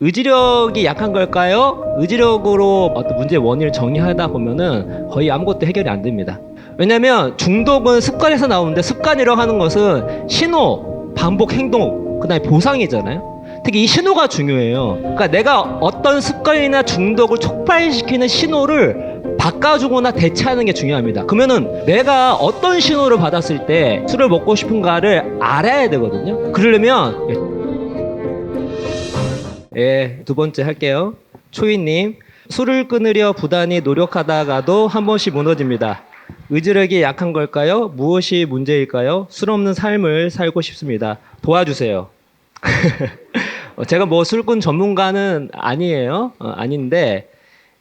의지력이 약한 걸까요? 의지력으로 어떤 문제의 원인을 정의하다 보면은 거의 아무것도 해결이 안 됩니다. 왜냐면 중독은 습관에서 나오는데 습관이라고 하는 것은 신호, 반복 행동, 그다음에 보상이잖아요. 특히 이 신호가 중요해요. 그러니까 내가 어떤 습관이나 중독을 촉발시키는 신호를 바꿔주거나 대체하는 게 중요합니다. 그러면은 내가 어떤 신호를 받았을 때 술을 먹고 싶은가를 알아야 되거든요. 그러려면 두 번째 할게요. 초이님, 술을 끊으려 부단히 노력하다가도 한 번씩 무너집니다. 의지력이 약한 걸까요? 무엇이 문제일까요? 술 없는 삶을 살고 싶습니다. 도와주세요. 제가 뭐 술꾼 전문가는 아니에요. 아닌데,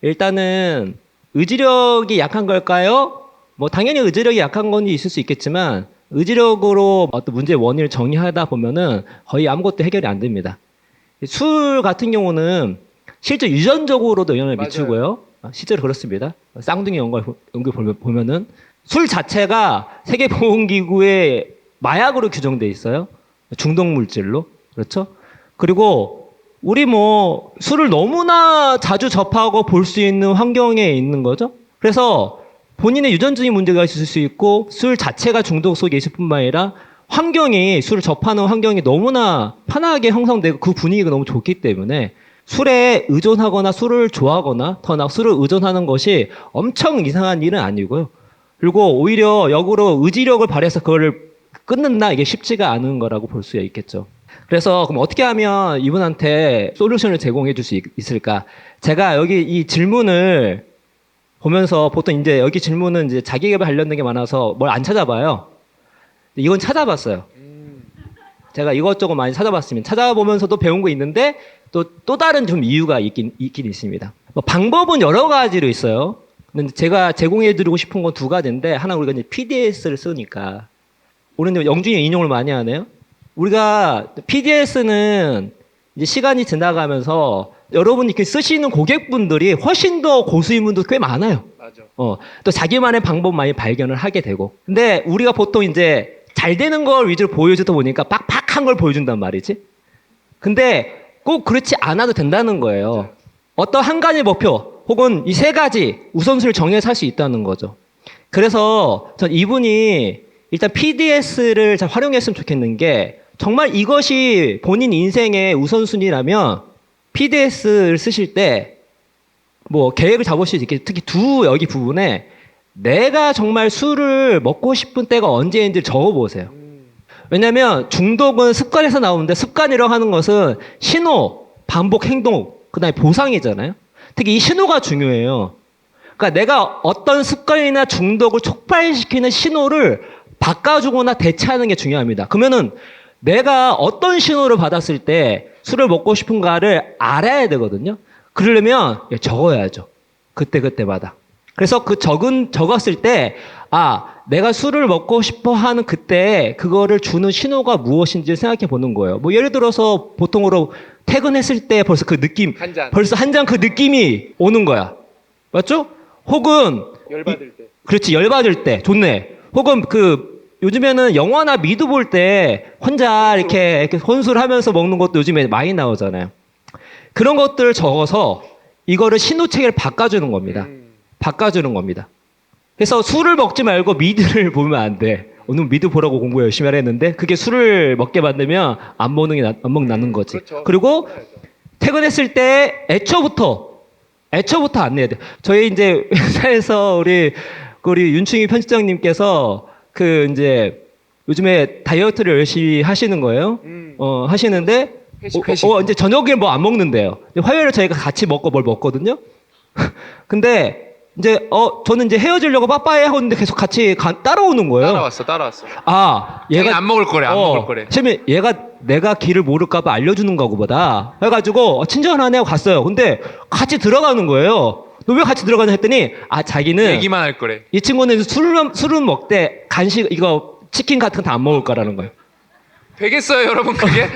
일단은 의지력이 약한 걸까요? 뭐 당연히 의지력이 약한 건 있을 수 있겠지만, 의지력으로 어떤 문제의 원인을 정의하다 보면은 거의 아무것도 해결이 안 됩니다. 술 같은 경우는 실제 유전적으로도 영향을 맞아요. 미치고요. 실제로 그렇습니다. 쌍둥이 연구 보면은 술 자체가 세계보건기구에 마약으로 규정돼 있어요. 중독 물질로. 그렇죠? 그리고 우리 뭐 술을 너무나 자주 접하고 볼 수 있는 환경에 있는 거죠. 그래서 본인의 유전적인 문제가 있을 수 있고 술 자체가 중독 속에 있을 뿐만 아니라 환경이 술을 접하는 환경이 너무나 편하게 형성되고 그 분위기가 너무 좋기 때문에 술에 의존하거나 술을 좋아하거나 더나 술을 의존하는 것이 엄청 이상한 일은 아니고요. 그리고 오히려 역으로 의지력을 발휘해서 그거를 끊는다 이게 쉽지가 않은 거라고 볼 수 있겠죠. 그래서 그럼 어떻게 하면 이분한테 솔루션을 제공해 줄 수 있을까? 제가 여기 이 질문을 보면서 보통 이제 여기 질문은 이제 자기개발 관련된 게 많아서 뭘 안 찾아봐요. 이건 찾아봤어요. 제가 이것저것 많이 찾아봤습니다. 찾아보면서도 배운 거 있는데 또 다른 좀 이유가 있긴 있습니다. 뭐 방법은 여러 가지로 있어요. 근데 제가 제공해드리고 싶은 건 두 가지인데 하나 우리가 이제 PDS를 쓰니까 우리는 영준이 인용을 많이 하네요. 우리가 PDS는 이제 시간이 지나가면서 여러분이 이렇게 쓰시는 고객분들이 훨씬 더 고수인 분도 꽤 많아요. 맞아. 또 자기만의 방법 많이 발견을 하게 되고. 근데 우리가 보통 이제 잘 되는 걸 위주로 보여주다 보니까 빡빡한 걸 보여준단 말이지. 근데 꼭 그렇지 않아도 된다는 거예요. 맞아요. 어떤 한 가지 목표 혹은 이 세 가지 우선순위를 정해서 할 수 있다는 거죠. 그래서 전 이분이 일단 PDS를 잘 활용했으면 좋겠는 게 정말 이것이 본인 인생의 우선순위라면 PDS를 쓰실 때 뭐 계획을 잡을 수 있게 특히 여기 부분에 내가 정말 술을 먹고 싶은 때가 언제인지 적어보세요. 왜냐면 중독은 습관에서 나오는데 습관이라고 하는 것은 신호, 반복 행동, 그다음에 보상이잖아요. 특히 이 신호가 중요해요. 그러니까 내가 어떤 습관이나 중독을 촉발시키는 신호를 바꿔주거나 대체하는 게 중요합니다. 그러면은 내가 어떤 신호를 받았을 때 술을 먹고 싶은가를 알아야 되거든요. 그러려면 적어야죠. 그때마다. 그래서 적었을 때, 내가 술을 먹고 싶어 하는 그때 그거를 주는 신호가 무엇인지 생각해 보는 거예요. 뭐 예를 들어서 보통으로 퇴근했을 때 벌써 그 느낌, 벌써 한 잔 그 느낌이 오는 거야. 맞죠? 혹은 열받을 때. 그렇지, 열받을 때. 좋네. 혹은 요즘에는 영화나 미드 볼 때 혼자 이렇게 혼술 하면서 먹는 것도 요즘에 많이 나오잖아요. 그런 것들을 적어서 이거를 신호체계를 바꿔주는 겁니다. 바꿔주는 겁니다. 그래서 술을 먹지 말고 미드를 보면 안 돼. 오늘 미드 보라고 공부 열심히 하라 했는데 그게 술을 먹게 만들면 안 먹는 거지. 그렇죠. 그리고 퇴근했을 때 애초부터 안내해야 돼. 저희 이제 회사에서 우리 윤충희 편집장님께서 이제 요즘에 다이어트를 열심히 하시는 거예요. 하시는데 회식. 이제 저녁에 뭐 안 먹는데요. 화요일에 저희가 같이 먹고 뭘 먹거든요. 근데 이제 저는 이제 헤어지려고 빠빠이 하고 있는데 계속 같이 따라오는 거예요. 따라왔어. 얘가 안 먹을 거래. 처음에 내가 길을 모를까봐 알려주는 거보다 해가지고 친절하네 하고 갔어요. 근데 같이 들어가는 거예요. 너 왜 같이 들어가냐 했더니 자기는 얘기만 할 거래. 이 친구는 술은 먹되 간식 이거 치킨 같은 거 다 안 먹을 거라는 거예요. 되겠어요, 여러분 그게?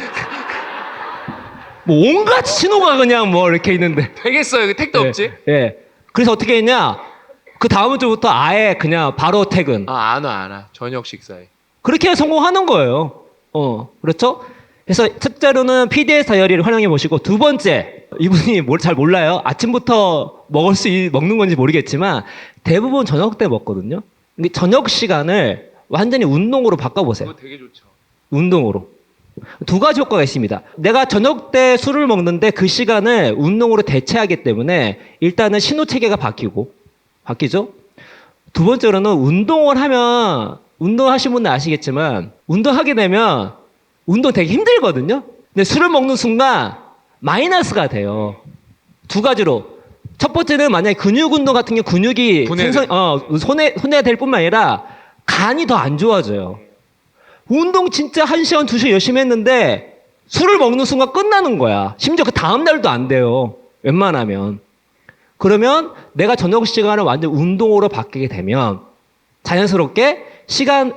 뭐 온갖 신호가 그냥 뭐 이렇게 있는데. 되겠어요. 그 택도 없지? 예. 그래서 어떻게 했냐? 그 다음 주부터 아예 그냥 바로 퇴근. 안 와. 저녁 식사에. 그렇게 성공하는 거예요. 그렇죠? 그래서 첫째로는 PDS 다이어리를 활용해 보시고, 두 번째, 이분이 뭘 잘 몰라요. 아침부터 먹는 건지 모르겠지만 대부분 저녁 때 먹거든요. 근데 저녁 시간을 완전히 운동으로 바꿔보세요. 그거 되게 좋죠. 운동으로. 두 가지 효과가 있습니다. 내가 저녁 때 술을 먹는데 그 시간을 운동으로 대체하기 때문에 일단은 신호 체계가 바뀌죠? 두 번째로는 운동하신 분은 아시겠지만, 운동하게 되면 운동 되게 힘들거든요? 근데 술을 먹는 순간 마이너스가 돼요. 두 가지로. 첫 번째는 만약에 근육 운동 같은 경우 근육이 손해야 될 뿐만 아니라 간이 더 안 좋아져요. 운동 진짜 1시간, 2시간 열심히 했는데 술을 먹는 순간 끝나는 거야. 심지어 그 다음날도 안 돼요. 웬만하면. 그러면 내가 저녁 시간을 완전 운동으로 바뀌게 되면 자연스럽게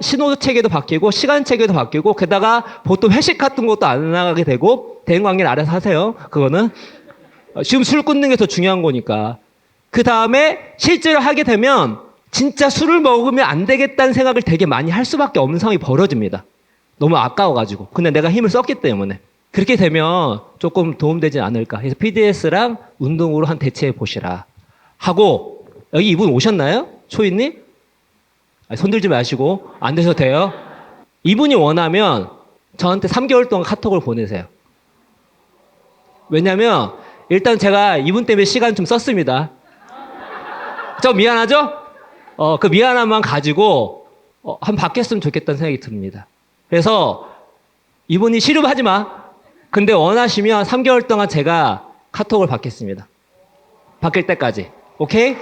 신호 체계도 바뀌고 시간 체계도 바뀌고, 게다가 보통 회식 같은 것도 안 나가게 되고, 대인 관계는 알아서 하세요. 그거는. 지금 술 끊는 게 더 중요한 거니까. 그 다음에 실제로 하게 되면 진짜 술을 먹으면 안 되겠다는 생각을 되게 많이 할 수밖에 없는 상황이 벌어집니다. 너무 아까워가지고. 근데 내가 힘을 썼기 때문에. 그렇게 되면 조금 도움되지 않을까. 그래서 PDS랑 운동으로 한 대체해 보시라. 하고, 여기 이분 오셨나요? 초이님? 손 들지 마시고, 안 되셔도 돼요. 이분이 원하면 저한테 3개월 동안 카톡을 보내세요. 왜냐면, 일단 제가 이분 때문에 시간 좀 썼습니다. 좀 미안하죠? 그 미안함만 가지고, 한 바뀌었으면 좋겠다는 생각이 듭니다. 그래서, 이분이 싫으면 하지 마. 근데 원하시면 3개월 동안 제가 카톡을 받겠습니다. 바뀔 때까지. 오케이?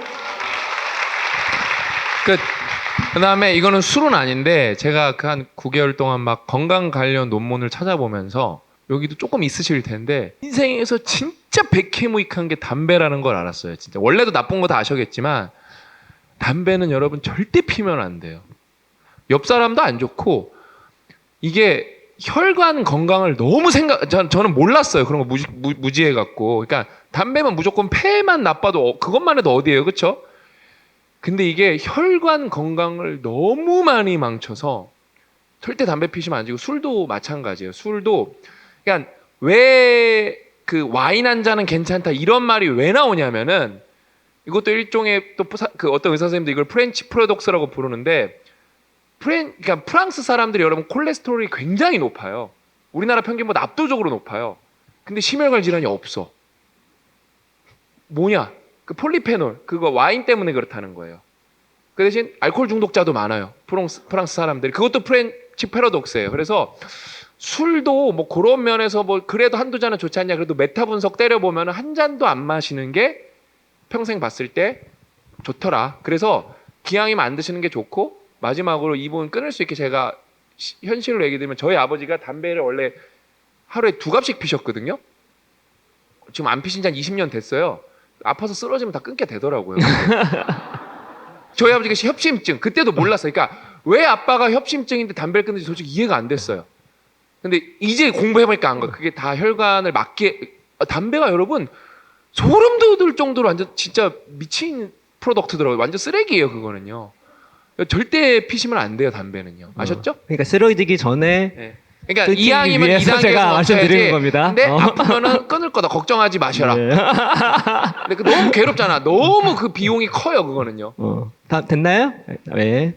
그 다음에 이거는 술은 아닌데 제가 그 한 9개월 동안 막 건강 관련 논문을 찾아보면서 여기도 조금 있으실 텐데 인생에서 진짜 백해무익한 게 담배라는 걸 알았어요. 진짜 원래도 나쁜 거 다 아셔겠지만 담배는 여러분 절대 피면 안 돼요. 옆 사람도 안 좋고 이게 혈관 건강을 너무 저는 몰랐어요. 그런 거 무지해 갖고. 그러니까 담배만 무조건 폐만 나빠도 그것만 해도 어디예요, 그렇죠? 근데 이게 혈관 건강을 너무 많이 망쳐서 절대 담배 피시면 안 되고, 술도 마찬가지예요. 술도 그러니까 왜 그 와인 한 잔은 괜찮다 이런 말이 왜 나오냐면은, 이것도 일종의 또 그 어떤 의사 선생님도 이걸 프렌치 프로독스라고 부르는데, 그러니까 프랑스 사람들이 여러분 콜레스테롤이 굉장히 높아요. 우리나라 평균보다 압도적으로 높아요. 근데 심혈관 질환이 없어. 뭐냐? 그 폴리페놀, 그거 와인 때문에 그렇다는 거예요. 그 대신 알코올 중독자도 많아요. 프랑스 사람들이. 그것도 프렌치 패러독스예요. 그래서 술도 뭐 그런 면에서 뭐 그래도 한두 잔은 좋지 않냐. 그래도 메타 분석 때려보면 한 잔도 안 마시는 게 평생 봤을 때 좋더라. 그래서 기왕이면 안 드시는 게 좋고, 마지막으로 이분 끊을 수 있게 제가 현실로 얘기 드리면, 저희 아버지가 담배를 원래 하루에 2갑씩 피셨거든요. 지금 안 피신 지 한 20년 됐어요. 아파서 쓰러지면 다 끊게 되더라고요. 저희 아버지가 협심증, 그때도 몰랐어요. 그러니까 왜 아빠가 협심증인데 담배를 끊는지 솔직히 이해가 안 됐어요. 근데 이제 공부해보니까 안 거예요. 그게 다 혈관을 막게. 담배가 여러분 소름 돋을 정도로 완전 진짜 미친 프로덕트더라고요. 완전 쓰레기예요, 그거는요. 절대 피시면 안 돼요, 담배는요. 아셨죠? 그러니까 쓰러지기 전에. 네. 그러니까 이왕이면 위해서 제가 말씀드리는 겁니다. 근데 아프면은 끊을 거다. 걱정하지 마셔라. 네. 근데 너무 괴롭잖아. 너무 그 비용이 커요, 그거는요. 다 됐나요? 네.